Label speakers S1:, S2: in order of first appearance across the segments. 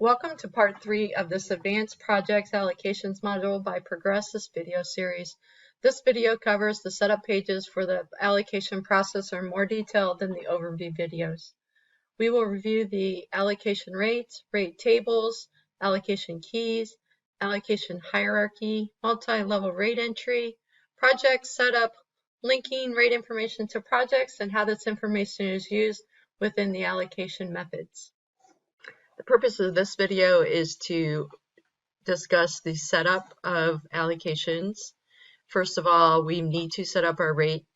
S1: Welcome to part 3 of this Advanced Projects Allocations module by Progressus video series. This video covers the setup pages for the allocation processor in more detail than the overview videos. We will review the allocation rates, rate tables, allocation keys, allocation hierarchy, multi-level rate entry, project setup, linking rate information to projects, and how this information is used within the allocation methods. The purpose of this video is to discuss the setup of allocations. First of all, we need to set up our rate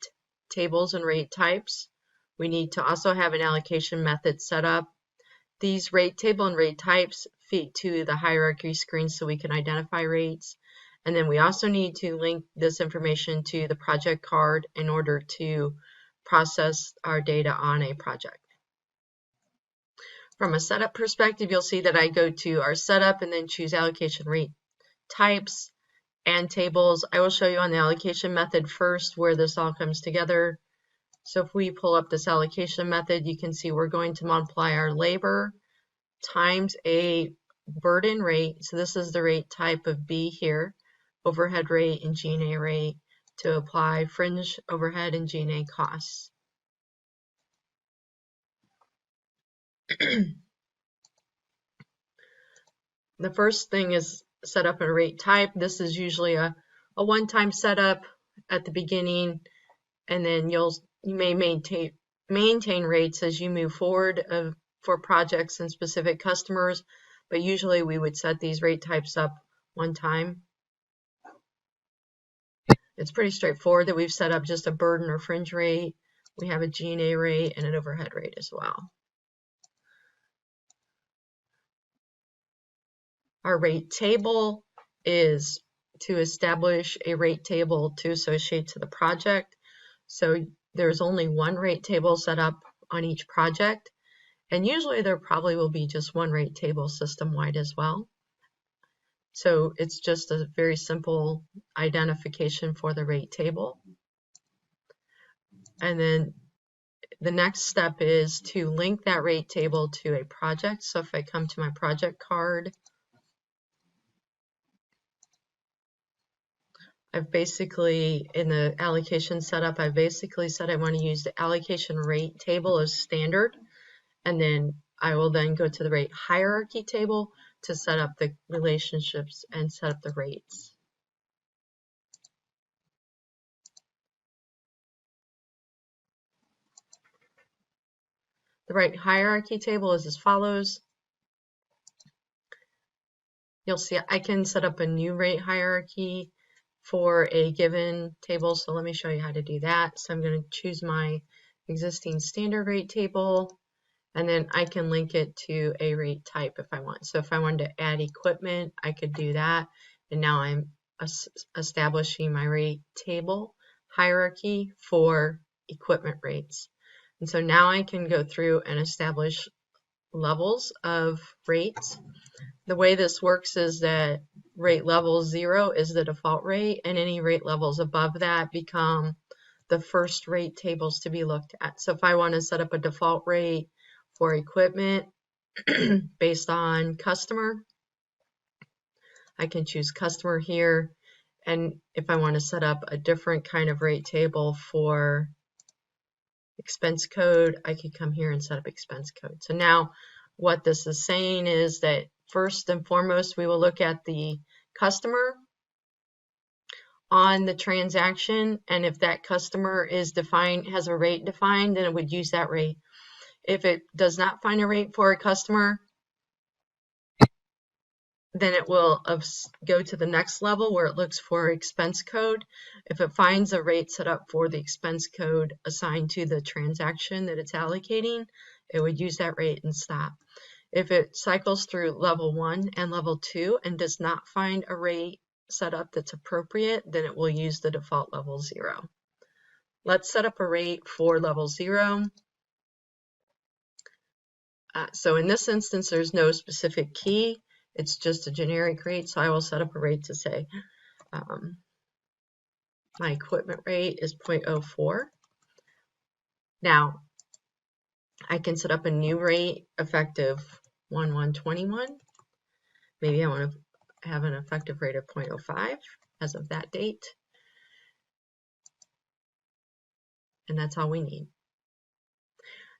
S1: tables and rate types. We need to also have an allocation method set up. These rate table and rate types feed to the hierarchy screen so we can identify rates. And then we also need to link this information to the project card in order to process our data on a project. From a setup perspective, you'll see that I go to our setup and then choose allocation rate types and tables. I will show you on the allocation method first where this all comes together. So if we pull up this allocation method, you can see we're going to multiply our labor times a burden rate. So this is the rate type of B here, overhead rate and G&A rate, to apply fringe overhead and G&A costs. The first thing is set up a rate type. This is usually a one-time setup at the beginning, and then you may maintain rates as you move forward for projects and specific customers, but usually we would set these rate types up one time. It's pretty straightforward that we've set up just a burden or fringe rate. We have a G&A rate and an overhead rate as well. Our rate table is to establish a rate table to associate to the project. So there's only one rate table set up on each project, and usually there probably will be just one rate table system-wide as well. So it's just a very simple identification for the rate table. And then the next step is to link that rate table to a project. So if I come to my project card, I've basically, in the allocation setup, I basically said I want to use the allocation rate table as standard, and then I will then go to the rate hierarchy table to set up the relationships and set up the rates. The rate hierarchy table is as follows. You'll see I can set up a new rate hierarchy for a given table, so let me show you how to do that. So I'm going to choose my existing standard rate table, and then I can link it to a rate type if I want. So if I wanted to add equipment, I could do that, and now I'm establishing my rate table hierarchy for equipment rates. And so now I can go through and establish levels of rates. The way this works is that rate level 0 is the default rate, and any rate levels above that become the first rate tables to be looked at. So if I want to set up a default rate for equipment based on customer, I can choose customer here. And if I want to set up a different kind of rate table for expense code, I could come here and set up expense code. So now what this is saying is that first and foremost, we will look at the customer on the transaction, and if that customer is defined, has a rate defined, then it would use that rate. If it does not find a rate for a customer, then it will go to the next level where it looks for expense code. If it finds a rate set up for the expense code assigned to the transaction that it's allocating, it would use that rate and stop. If it cycles through level 1 and level 2 and does not find a rate set up that's appropriate, then it will use the default level 0. Let's set up a rate for level 0. So in this instance, there's no specific key. It's just a generic rate, so I will set up a rate to say my equipment rate is 0.04. Now, I can set up a new rate effective 1/1/21. Maybe I want to have an effective rate of 0.05 as of that date. And that's all we need.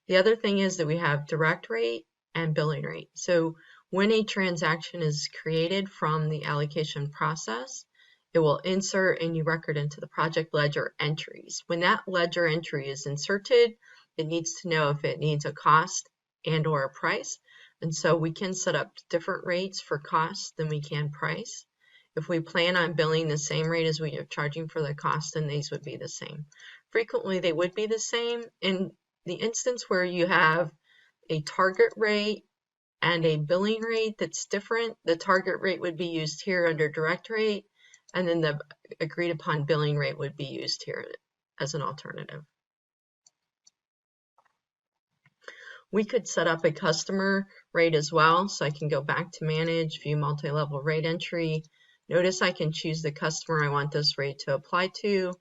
S1: The other thing is that we have direct rate and billing rate. So when a transaction is created from the allocation process, it will insert a new record into the project ledger entries. When that ledger entry is inserted, it needs to know if it needs a cost and or a price. And so we can set up different rates for cost than we can price. If we plan on billing the same rate as we are charging for the cost, then these would be the same. Frequently, they would be the same. In the instance where you have a target rate and a billing rate that's different, the target rate would be used here under direct rate, and then the agreed upon billing rate would be used here as an alternative. We could set up a customer rate as well, so I can go back to Manage, View Multi-Level Rate Entry. Notice I can choose the customer I want this rate to apply to,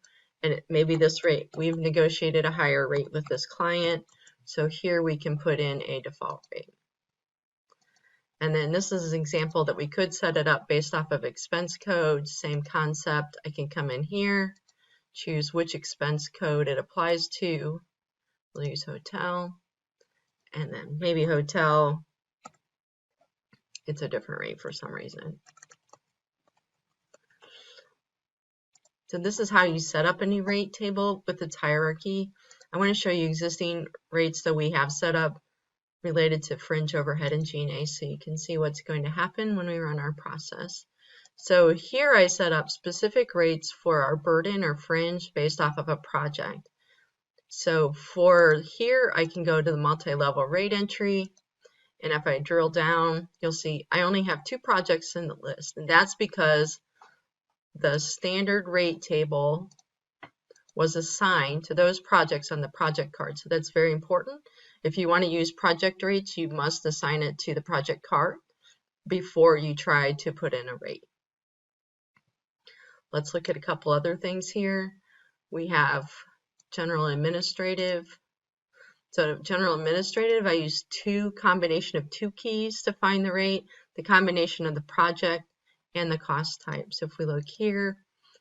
S1: and maybe this rate, we've negotiated a higher rate with this client, so here we can put in a default rate. And then this is an example that we could set it up based off of expense code, same concept. I can come in here, choose which expense code it applies to. We'll use hotel, and then maybe hotel, it's a different rate for some reason. So this is how you set up a new rate table with its hierarchy. I want to show you existing rates that we have set up related to fringe, overhead, and G&A, so you can see what's going to happen when we run our process. So here I set up specific rates for our burden or fringe based off of a project. So for here, I can go to the multi-level rate entry, and if I drill down, you'll see I only have 2 projects in the list, and that's because the standard rate table was assigned to those projects on the project card. So that's very important. If you want to use project rates, you must assign it to the project card before you try to put in a rate. Let's look at a couple other things here. We have general administrative. So general administrative, I use combination of 2 keys to find the rate, the combination of the project and the cost type. So if we look here,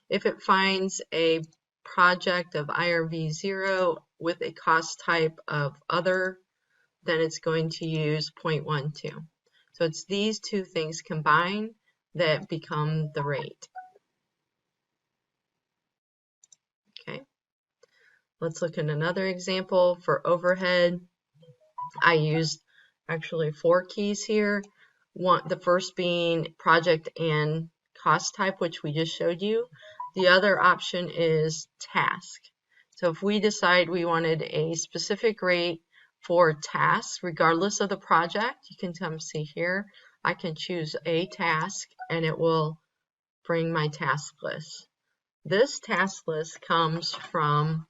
S1: if it finds a project of IRV 0 with a cost type of other, then it's going to use 0.12. So it's these 2 things combined that become the rate. Okay, let's look at another example for overhead. I used actually 4 keys here. The first being project and cost type, which we just showed you. The other option is task. So if we decide we wanted a specific rate for tasks, regardless of the project, you can come see here, I can choose a task and it will bring my task list. This task list comes from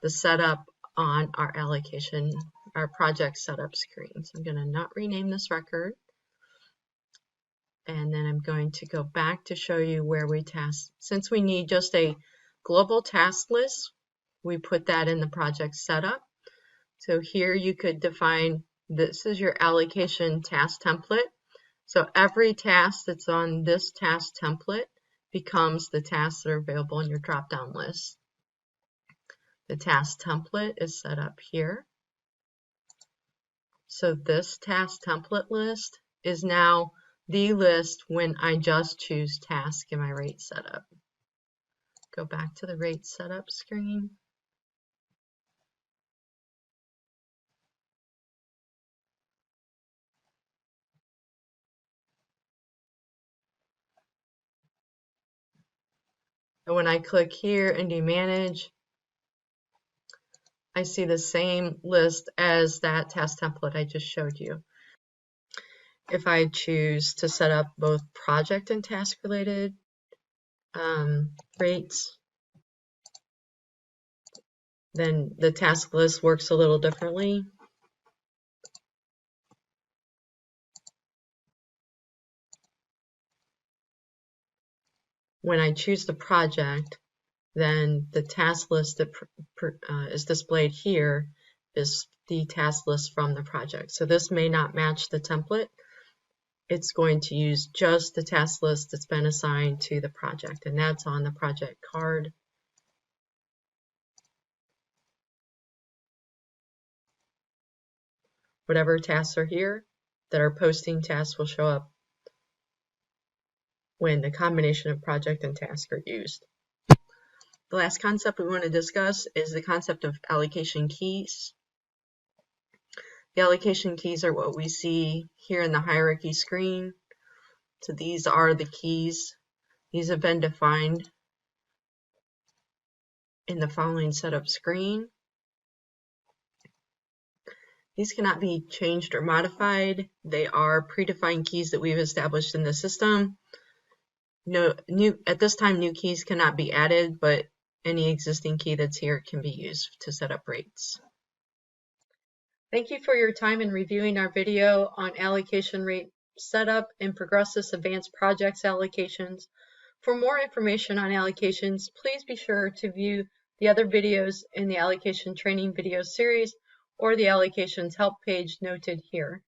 S1: the setup on our project setup screen. So I'm going to not rename this record. And then I'm going to go back to show you where we task. Since we need just a global task list, we put that in the project setup. So here you could define, this is your allocation task template. So every task that's on this task template becomes the tasks that are available in your drop-down list. The task template is set up here. So this task template list is now the list when I just choose task in my rate setup. Go back to the rate setup screen. And when I click here and do manage, I see the same list as that task template I just showed you. If I choose to set up both project and task related rates, then the task list works a little differently. When I choose the project, then the task list that is displayed here is the task list from the project. So this may not match the template. it's going to use just the task list that's been assigned to the project, and that's on the project card. Whatever tasks are here that are posting tasks will show up when the combination of project and task are used. The last concept we want to discuss is the concept of allocation keys. The allocation keys are what we see here in the hierarchy screen. So these are the keys. These have been defined in the following setup screen. These cannot be changed or modified. They are predefined keys that we've established in the system. At this time, new keys cannot be added, but any existing key that's here can be used to set up rates. Thank you for your time in reviewing our video on allocation rate setup and Progressus Advanced Projects allocations. For more information on allocations, please be sure to view the other videos in the allocation training video series or the allocations help page noted here.